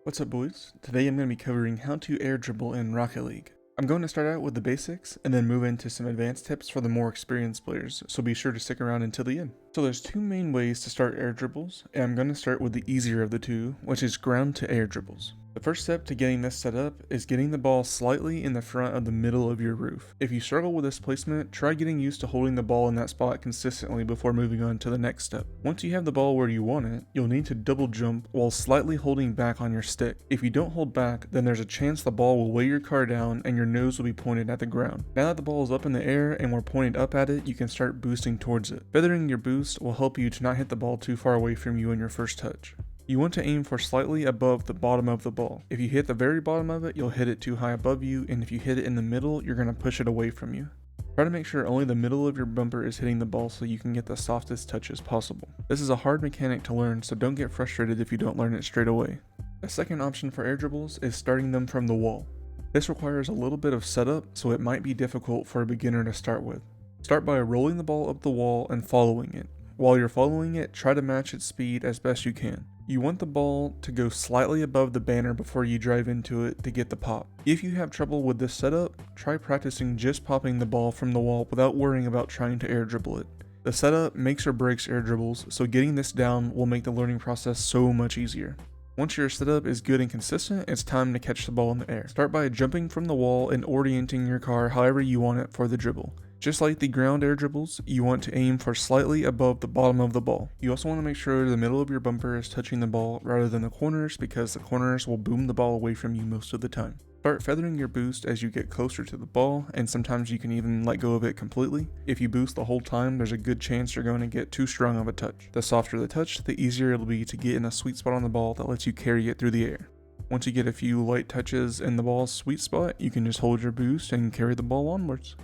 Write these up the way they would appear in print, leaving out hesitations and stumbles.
What's up, boys? Today I'm going to be covering how to air dribble in Rocket League. I'm going to start out with the basics and then move into some advanced tips for the more experienced players, so be sure to stick around until the end. So there's two main ways to start air dribbles, and I'm going to start with the easier of the two, which is ground to air dribbles. The first step to getting this set up is getting the ball slightly in the front of the middle of your roof. If you struggle with this placement, try getting used to holding the ball in that spot consistently before moving on to the next step. Once you have the ball where you want it, you'll need to double jump while slightly holding back on your stick. If you don't hold back, then there's a chance the ball will weigh your car down and your nose will be pointed at the ground. Now that the ball is up in the air and we're pointed up at it, you can start boosting towards it. Feathering your boost will help you to not hit the ball too far away from you in your first touch. You want to aim for slightly above the bottom of the ball. If you hit the very bottom of it, you'll hit it too high above you, and if you hit it in the middle, you're going to push it away from you. Try to make sure only the middle of your bumper is hitting the ball so you can get the softest touches possible. This is a hard mechanic to learn, so don't get frustrated if you don't learn it straight away. A second option for air dribbles is starting them from the wall. This requires a little bit of setup, so it might be difficult for a beginner to start with. Start by rolling the ball up the wall and following it. While you're following it, try to match its speed as best you can. You want the ball to go slightly above the banner before you drive into it to get the pop. If you have trouble with this setup, try practicing just popping the ball from the wall without worrying about trying to air dribble it. The setup makes or breaks air dribbles, so getting this down will make the learning process so much easier. Once your setup is good and consistent, it's time to catch the ball in the air. Start by jumping from the wall and orienting your car however you want it for the dribble. Just like the ground air dribbles, you want to aim for slightly above the bottom of the ball. You also want to make sure the middle of your bumper is touching the ball rather than the corners, because the corners will boom the ball away from you most of the time. Start feathering your boost as you get closer to the ball, and sometimes you can even let go of it completely. If you boost the whole time, there's a good chance you're going to get too strong of a touch. The softer the touch, the easier it'll be to get in a sweet spot on the ball that lets you carry it through the air. Once you get a few light touches in the ball's sweet spot, you can just hold your boost and carry the ball onwards.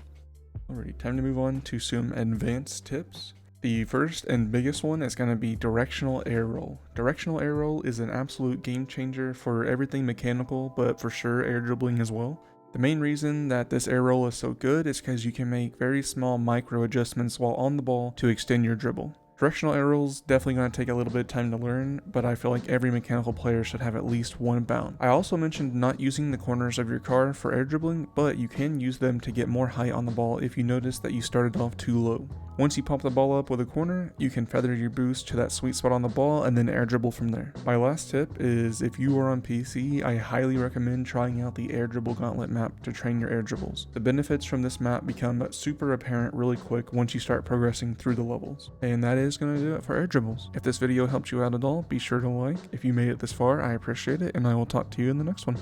Alright, time to move on to some advanced tips. The first and biggest one is going to be directional air roll. Directional air roll is an absolute game changer for everything mechanical, but for sure air dribbling as well. The main reason that this air roll is so good is because you can make very small micro adjustments while on the ball to extend your dribble. Directional air rolls definitely going to take a little bit of time to learn, but I feel like every mechanical player should have at least one bound. I also mentioned not using the corners of your car for air dribbling, but you can use them to get more height on the ball if you notice that you started off too low. Once you pop the ball up with a corner, you can feather your boost to that sweet spot on the ball and then air dribble from there. My last tip is if you are on PC, I highly recommend trying out the Air Dribble Gauntlet map to train your air dribbles. The benefits from this map become super apparent really quick once you start progressing through the levels. And that is going to do it for air dribbles. If this video helped you out at all, be sure to like. If you made it this far, I appreciate it, and I will talk to you in the next one.